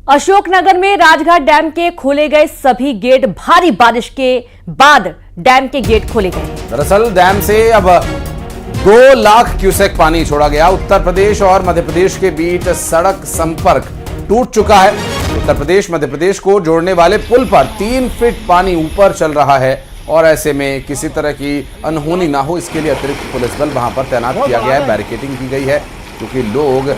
अशोकनगर में राजघाट डैम के खोले गए सभी गेट भारी बारिश के बाद डैम के गेट खोले गए। दरअसल डैम से अब 2 लाख क्यूसेक पानी छोड़ा गया। उत्तर प्रदेश और मध्य प्रदेश के बीच सड़क संपर्क टूट चुका है। उत्तर प्रदेश मध्य प्रदेश को जोड़ने वाले पुल पर 3 फीट पानी ऊपर चल रहा है और ऐसे में किसी तरह की अनहोनी ना हो, इसके लिए अतिरिक्त पुलिस बल वहां पर तैनात किया गया है। बैरिकेडिंग की गई है क्योंकि लोग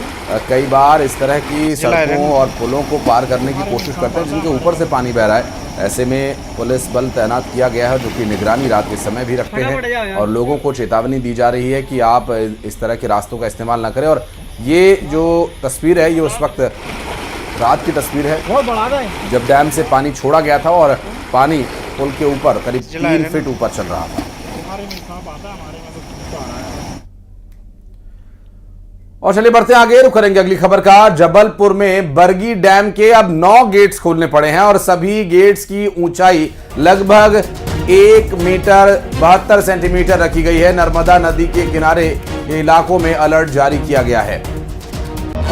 कई बार इस तरह की सड़कों और पुलों को पार करने की कोशिश करते हैं जिनके ऊपर से पानी बह रहा है। ऐसे में पुलिस बल तैनात किया गया है जो कि निगरानी रात के समय भी रखते हैं और लोगों को चेतावनी दी जा रही है कि आप इस तरह के रास्तों का इस्तेमाल ना करें। और ये जो तस्वीर है ये उस वक्त रात की तस्वीर है जब डैम से पानी छोड़ा गया था और पानी पुल के ऊपर करीब 3 फीट ऊपर चल रहा था। और चलिए बढ़ते आगे, रुक करेंगे अगली खबर का। जबलपुर में बरगी डैम के अब 9 गेट्स खोलने पड़े हैं और सभी गेट्स की ऊंचाई लगभग 1 मीटर 72 सेंटीमीटर रखी गई है। नर्मदा नदी के किनारे के इलाकों में अलर्ट जारी किया गया है।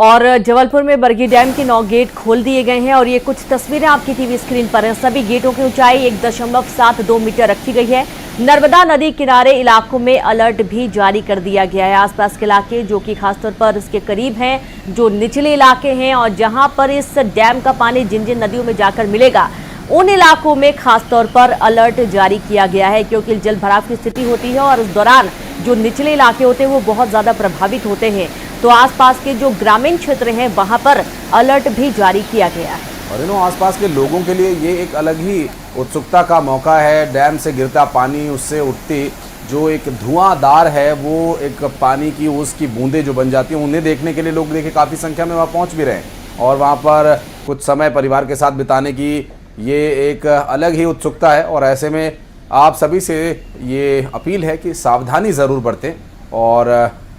और जबलपुर में बरगी डैम के 9 गेट खोल दिए गए हैं और ये कुछ तस्वीरें आपकी टीवी स्क्रीन पर हैं। सभी गेटों की ऊंचाई 1.72 मीटर रखी गई है। नर्मदा नदी किनारे इलाकों में अलर्ट भी जारी कर दिया गया है। आसपास के इलाके जो कि खासतौर पर इसके करीब हैं, जो निचले इलाके हैं और जहां पर इस डैम का पानी जिन जिन नदियों में जाकर मिलेगा उन इलाकों में खासतौर पर अलर्ट जारी किया गया है क्योंकि जल भराव की स्थिति होती है और उस दौरान जो निचले इलाके होते हैं वो बहुत ज्यादा प्रभावित होते हैं। तो आसपास के जो ग्रामीण क्षेत्र हैं वहां पर अलर्ट भी जारी किया गया है और इन आसपास के लोगों के लिए ये एक अलग ही उत्सुकता का मौका है। डैम से गिरता पानी, उससे उठती जो एक धुआंधार है, वो एक पानी की उसकी बूंदें जो बन जाती हैं, उन्हें देखने के लिए लोग देखिए काफ़ी संख्या में वहाँ पहुँच भी रहे हैं और वहाँ पर कुछ समय परिवार के साथ बिताने की ये एक अलग ही उत्सुकता है। और ऐसे में आप सभी से ये अपील है कि सावधानी ज़रूर बरतें और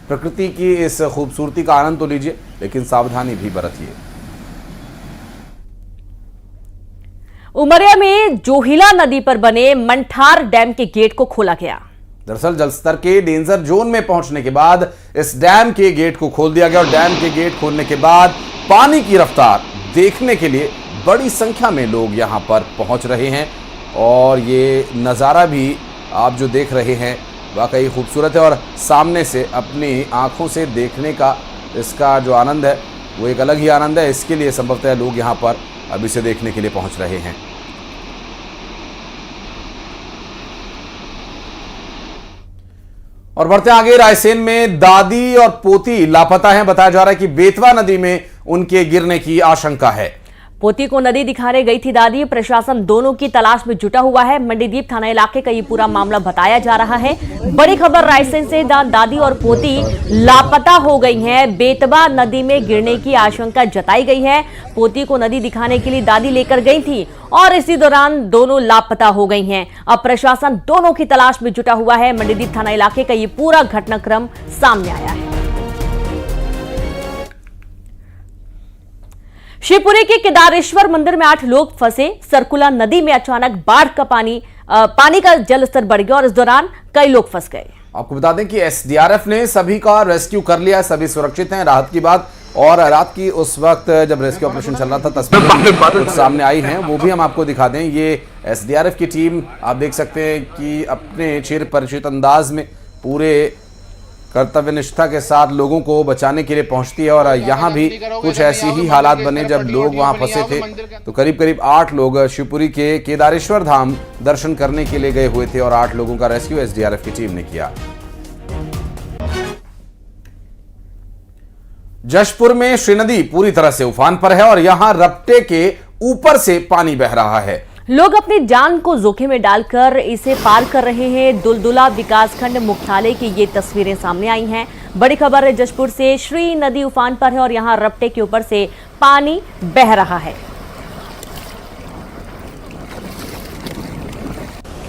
प्रकृति की इस खूबसूरती का आनंद तो लीजिए लेकिन सावधानी भी बरतिए। उमरिया में जोहिला नदी पर बने मंठार डैम के गेट को खोला गया। दरअसल जलस्तर के डेंजर जोन में पहुंचने के बाद इस डैम के गेट को खोल दिया गया और डैम के गेट खोलने के बाद पानी की रफ्तार देखने के लिए बड़ी संख्या में लोग यहां पर पहुंच रहे हैं और ये नज़ारा भी आप जो देख रहे हैं वाकई खूबसूरत है और सामने से अपनी आंखों से देखने का इसका जो आनंद है वो एक अलग ही आनंद है। इसके लिए संभवतः लोग यहाँ पर अब इसे देखने के लिए पहुँच रहे हैं। और बढ़ते आगे, रायसेन में दादी और पोती लापता हैं। बताया जा रहा है कि बेतवा नदी में उनके गिरने की आशंका है। पोती को नदी दिखाने गई थी दादी। प्रशासन दोनों की तलाश में जुटा हुआ है। मंडीदीप थाना इलाके का ये पूरा मामला बताया जा रहा है। बड़ी खबर रायसेन से, दादी और पोती लापता हो गई हैं। बेतवा नदी में गिरने की आशंका जताई गई है। पोती को नदी दिखाने के लिए दादी लेकर गई थी और इसी दौरान दोनों लापता हो गई हैं। अब प्रशासन दोनों की तलाश में जुटा हुआ है। मंडीदीप थाना इलाके का ये पूरा घटनाक्रम सामने आया है। शिवपुरी के केदारेश्वर मंदिर में 8 लोग फंसे। सरकुला नदी में अचानक बाढ़ का पानी का जल स्तर बढ़ गया और इस दौरान कई लोग फंस गए। आपको बता दें कि एसडीआरएफ ने सभी का रेस्क्यू कर लिया, सभी सुरक्षित हैं, राहत की बात। और रात की उस वक्त जब रेस्क्यू ऑपरेशन चल रहा था तस्वीरें सामने आई हैं, वो भी हम आपको दिखा दें। ये एसडीआरएफ की टीम आप देख सकते हैं कि अपने चिर परिचित अंदाज में पूरे कर्तव्य निष्ठा के साथ लोगों को बचाने के लिए पहुंचती है। और यहाँ भी कुछ ऐसी ही हालात बने जब लोग वहां फंसे थे। तो करीब करीब 8 लोग शिवपुरी के केदारेश्वर धाम दर्शन करने के लिए गए हुए थे और 8 लोगों का रेस्क्यू एसडीआरएफ की टीम ने किया। जशपुर में श्रीनदी पूरी तरह से उफान पर है और यहां रपटे के ऊपर से पानी बह रहा है। लोग अपनी जान को जोखिम में डालकर इसे पार कर रहे हैं। दुलदुला विकासखंड मुख्यालय की ये तस्वीरें सामने आई हैं। बड़ी खबर है जशपुर से। श्री नदी उफान पर है और यहां रपटे के ऊपर से पानी बह रहा है।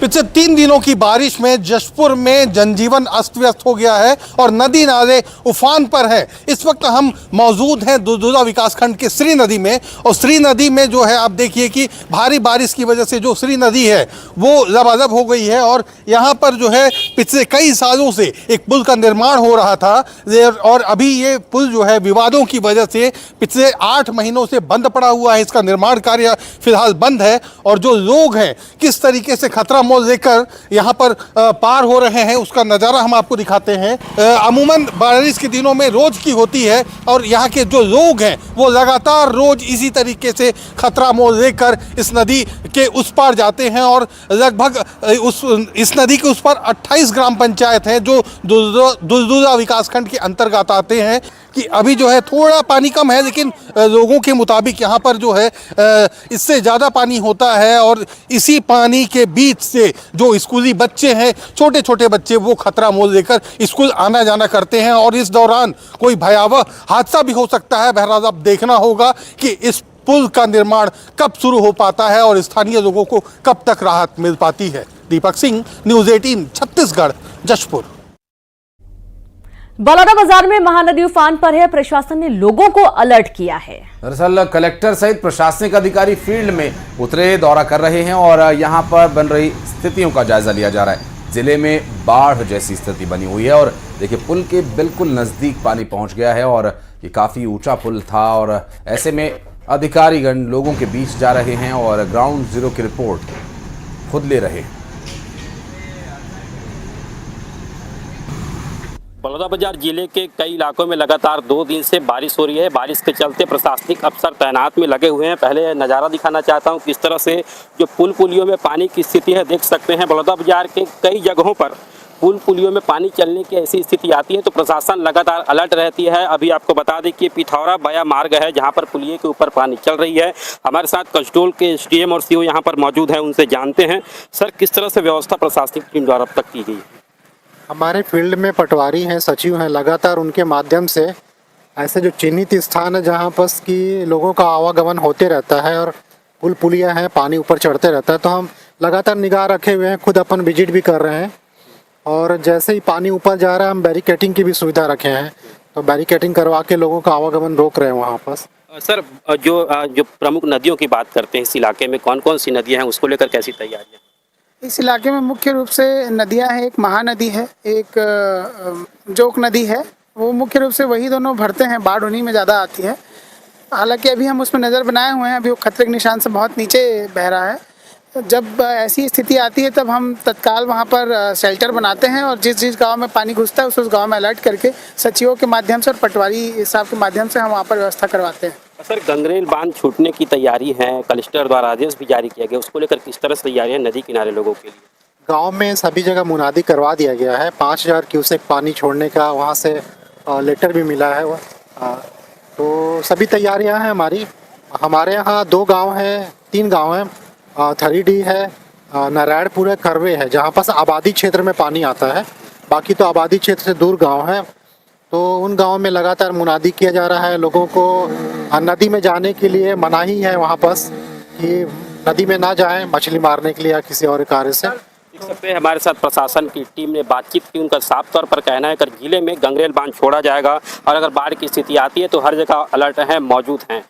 पिछले 3 दिनों की बारिश में जशपुर में जनजीवन अस्त व्यस्त हो गया है और नदी नाले उफान पर है। इस वक्त हम मौजूद हैं दुधुदा विकासखंड के श्री नदी में, और श्री नदी में जो है आप देखिए कि भारी बारिश की वजह से जो श्री नदी है वो लबालब हो गई है। और यहाँ पर जो है पिछले कई सालों से एक पुल का निर्माण हो रहा था, और अभी ये पुल जो है विवादों की वजह से पिछले 8 महीनों से बंद पड़ा हुआ है। इसका निर्माण कार्य फिलहाल बंद है, और जो लोग हैं किस तरीके से खतरा मोल लेकर यहाँ पर पार हो रहे हैं उसका नज़ारा हम आपको दिखाते हैं। अमूमन बारिश के दिनों में रोज की होती है, और यहाँ के जो लोग हैं वो लगातार रोज इसी तरीके से खतरा मोल लेकर इस नदी के उस पार जाते हैं। और लगभग इस नदी के उस पार 28 ग्राम पंचायत हैं जो दुधुदा विकासखंड के अंतर्गत आते हैं। कि अभी जो है थोड़ा पानी कम है, लेकिन लोगों के मुताबिक यहाँ पर जो है इससे ज़्यादा पानी होता है। और इसी पानी के बीच से जो स्कूली बच्चे हैं, छोटे छोटे बच्चे, वो खतरा मोल लेकर स्कूल आना जाना करते हैं, और इस दौरान कोई भयावह हादसा भी हो सकता है। बहरहाल अब देखना होगा कि इस पुल का निर्माण कब शुरू हो पाता है और स्थानीय लोगों को कब तक राहत मिल पाती है। दीपक सिंह, न्यूज़ 18 छत्तीसगढ़, जशपुर। बलौदाबाजार में महानदी उफान पर है, प्रशासन ने लोगों को अलर्ट किया है। दरअसल कलेक्टर सहित प्रशासनिक अधिकारी फील्ड में उतरे, दौरा कर रहे हैं और यहां पर बन रही स्थितियों का जायजा लिया जा रहा है। जिले में बाढ़ जैसी स्थिति बनी हुई है, और देखिए पुल के बिल्कुल नजदीक पानी पहुंच गया है, और ये काफी ऊंचा पुल था, और ऐसे में अधिकारीगण लोगों के बीच जा रहे हैं और ग्राउंड जीरो की रिपोर्ट खुद ले रहे हैं। बलौदाबाजार जिले के कई इलाकों में लगातार 2 दिन से बारिश हो रही है। बारिश के चलते प्रशासनिक अफसर तैनात में लगे हुए हैं। पहले नज़ारा दिखाना चाहता हूं किस तरह से जो पुल पुलियों में पानी की स्थिति है, देख सकते हैं बलौदाबाजार के कई जगहों पर पुल पुलियों में पानी चलने की ऐसी स्थिति आती है तो प्रशासन लगातार अलर्ट रहती है। अभी आपको बता दें कि पिथौरा बया मार्ग है जहां पर पुलिये के ऊपर पानी चल रही है। हमारे साथ कसडोल के एसडीएम और सीओ यहां पर मौजूद हैं, उनसे जानते हैं सर किस तरह से व्यवस्था प्रशासनिक टीम द्वारा अब तक की गई है। हमारे फील्ड में पटवारी हैं, सचिव हैं, लगातार उनके माध्यम से ऐसे जो चिन्हित स्थान है जहाँ पर कि लोगों का आवागमन होते रहता है और पुल पुलिया हैं, पानी ऊपर चढ़ते रहता है, तो हम लगातार निगाह रखे हुए हैं, खुद अपन विजिट भी कर रहे हैं। और जैसे ही पानी ऊपर जा रहा है हम बैरिकेटिंग की भी सुविधा रखे हैं, तो बैरिकेटिंग करवा के लोगों का आवागमन रोक रहे हैं वहाँ पर। सर जो प्रमुख नदियों की बात करते हैं इस इलाके में कौन कौन सी नदियाँ हैं, उसको लेकर कैसी तैयारियाँ? इस इलाके में मुख्य रूप से नदियां हैं, एक महानदी है, एक जोक नदी है। वो मुख्य रूप से वही दोनों भरते हैं, बाढ़ उन्हीं में ज़्यादा आती है। हालांकि अभी हम उसमें नज़र बनाए हुए हैं, अभी वो खतरे के निशान से बहुत नीचे बह रहा है। जब ऐसी स्थिति आती है तब हम तत्काल वहाँ पर शेल्टर बनाते हैं और जिस गांव में पानी घुसता है उस गांव में अलर्ट करके सचिवों के माध्यम से और पटवारी साहब के माध्यम से हम वहाँ पर व्यवस्था करवाते हैं। सर गंगरेल बांध छूटने की तैयारी है, कलेक्टर द्वारा आदेश भी जारी किया गया, उसको लेकर किस तरह से तैयारी है नदी किनारे लोगों के लिए? गांव में सभी जगह मुनादी करवा दिया गया है, 5000 क्यूसेक पानी छोड़ने का वहाँ से लेटर भी मिला है। तो सभी तैयारियाँ हैं हमारी। हमारे यहाँ 2 गाँव हैं, 3 गाँव हैं, थरीडी है, नारायणपुर है, करवे है, जहाँ पर आबादी क्षेत्र में पानी आता है। बाकी तो आबादी क्षेत्र से दूर गाँव हैं, तो उन गाँव में लगातार मुनादी किया जा रहा है। लोगों को नदी में जाने के लिए मनाही है वहाँ पर कि नदी में ना जाएं मछली मारने के लिए या किसी और कार्य से। देख सकते हैं हमारे साथ प्रशासन की टीम ने बातचीत की, उनका साफ तौर पर कहना है कि जिले में गंगरेल बांध छोड़ा जाएगा और अगर बाढ़ की स्थिति आती है तो हर जगह अलर्ट है, मौजूद हैं।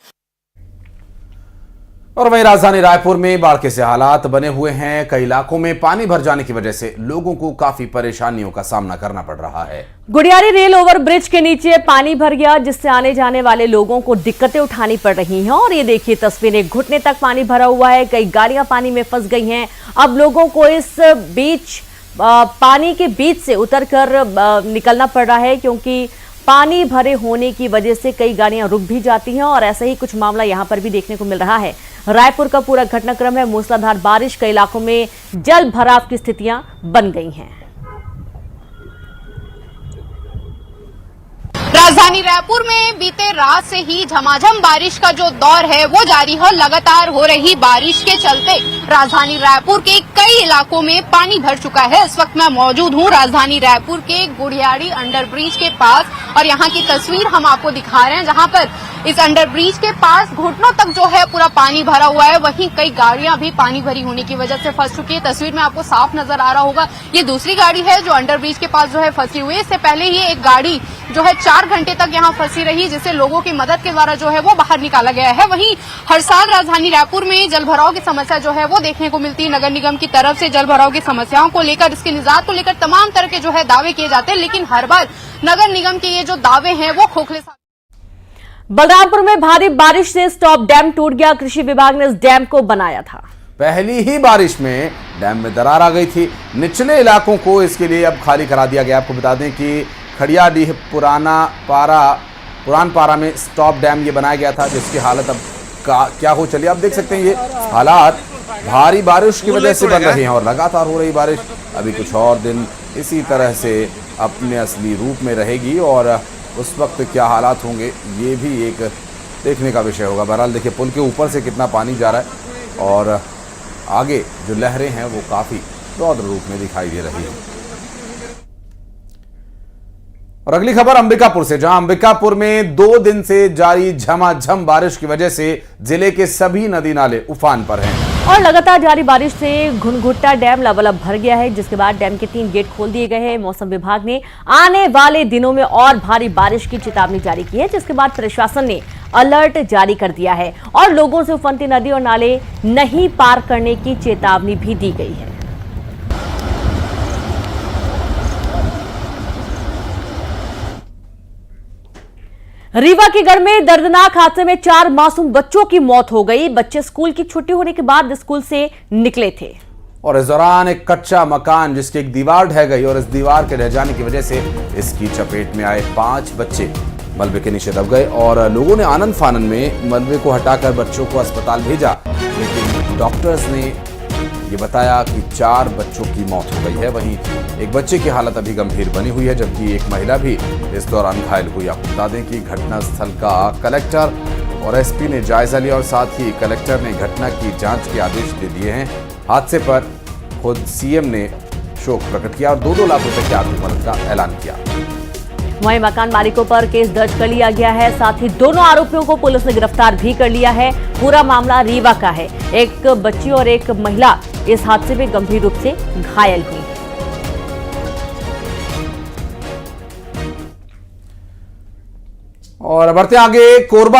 और वहीं राजधानी रायपुर में बाढ़ के से हालात बने हुए हैं। कई इलाकों में पानी भर जाने की वजह से लोगों को काफी परेशानियों का सामना करना पड़ रहा है। गुड़ियारी रेल ओवर ब्रिज के नीचे पानी भर गया, जिससे आने जाने वाले लोगों को दिक्कतें उठानी पड़ रही हैं। और ये देखिए तस्वीरें, घुटने तक पानी भरा हुआ है, कई गाड़ियां पानी में फंस गई हैं। अब लोगों को इस बीच पानी के बीच से उतरकर निकलना पड़ रहा है, क्योंकि पानी भरे होने की वजह से कई गाड़ियां रुक भी जाती हैं। और ऐसा ही कुछ मामला यहां पर भी देखने को मिल रहा है। रायपुर का पूरा घटनाक्रम है मूसलाधार बारिश, कई इलाकों में जल भराव की स्थितियां बन गई हैं। राजधानी रायपुर में बीते रात से ही झमाझम बारिश का जो दौर है वो जारी है। लगातार हो रही बारिश के चलते राजधानी रायपुर के कई इलाकों में पानी भर चुका है। इस वक्त मैं मौजूद हूँ राजधानी रायपुर के गुड़ियारी अंडरब्रिज के पास और यहाँ की तस्वीर हम आपको दिखा रहे हैं, जहाँ पर इस अंडरब्रिज के पास घुटनों तक जो है पूरा पानी भरा हुआ है। वहीं कई गाड़ियां भी पानी भरी होने की वजह से फंस चुकी है। तस्वीर में आपको साफ नजर आ रहा होगा, ये दूसरी गाड़ी है जो अंडरब्रिज के पास जो है फंसी हुई है। इससे पहले ही एक गाड़ी जो है 4 घंटे तक यहाँ फंसी रही, जिसे लोगों की मदद के द्वारा जो है वो बाहर निकाला गया है। वहीं हर साल राजधानी रायपुर में जलभराव की समस्या जो है वो देखने को मिलती है। नगर निगम की तरफ से जलभराव की समस्याओं को लेकर, इसके निजात को लेकर तमाम तरह के जो है दावे किए जाते हैं, लेकिन हर बार नगर निगम के ये जो दावे हैं वो खोखले। बलरामपुर में भारी बारिश से स्टॉप डैम टूट गया। कृषि विभाग ने इस डैम को बनाया था। पहली ही बारिश में डैम में दरार आ गई थी। निचले इलाकों को इसके लिए अब खाली करा दिया गया। आपको बता दें कि खड़ियाडीह पुरान पारा में स्टॉप डैम ये बनाया गया था, जिसकी हालत अब क्या हो, चलिए आप देख सकते हैं। ये हालात भारी बारिश की वजह से बन रहे हैं और लगातार हो रही बारिश अभी कुछ और दिन इसी तरह से अपने असली रूप में रहेगी और उस वक्त क्या हालात होंगे ये भी एक देखने का विषय होगा। बहरहाल देखिए पुल के ऊपर से कितना पानी जा रहा है और आगे जो लहरें हैं वो काफ़ी रौद्र रूप में दिखाई दे रही है। और अगली खबर अंबिकापुर से, जहां अंबिकापुर में 2 दिन से जारी झमाझम बारिश की वजह से जिले के सभी नदी नाले उफान पर हैं। और लगातार जारी बारिश से घुनघुट्टा डैम लबालब भर गया है, जिसके बाद डैम के 3 गेट खोल दिए गए हैं। मौसम विभाग ने आने वाले दिनों में और भारी बारिश की चेतावनी जारी की है, जिसके बाद प्रशासन ने अलर्ट जारी कर दिया है और लोगों से उफनती नदी और नाले नहीं पार करने की चेतावनी भी दी गई है। रीवा के गढ़ में दर्दनाक हादसे में 4 मासूम बच्चों की मौत हो गई। बच्चे स्कूल की छुट्टी होने के बाद स्कूल से निकले थे और इस दौरान एक कच्चा मकान जिसकी एक दीवार ढह गई और इस दीवार के ढह जाने की वजह से इसकी चपेट में आए 5 बच्चे मलबे के नीचे दब गए और लोगों ने आनंद फानन में मलबे को हटाकर बच्चों को अस्पताल भेजा, लेकिन डॉक्टर्स ने ये बताया कि 4 बच्चों की मौत हो गई है। वहीं एक बच्चे की हालत अभी गंभीर बनी हुई है, जबकि एक महिला भी इस दौरान घायल हुई। आपको बता दें कि घटनास्थल का कलेक्टर और एसपी ने जायजा लिया और साथ ही कलेक्टर ने घटना की जांच के आदेश दे दिए हैं। हादसे पर खुद सीएम ने शोक प्रकट किया और 2-2 लाख रुपए की आर्थिक मदद का ऐलान किया। वहीं मकान मालिकों पर केस दर्ज कर लिया गया है। साथ ही दोनों आरोपियों को पुलिस ने गिरफ्तार भी कर लिया है। पूरा मामला रीवा का है। एक बच्ची और एक महिला इस हादसे में गंभीर रूप से घायल हुई। और बढ़ते आगे, कोरबा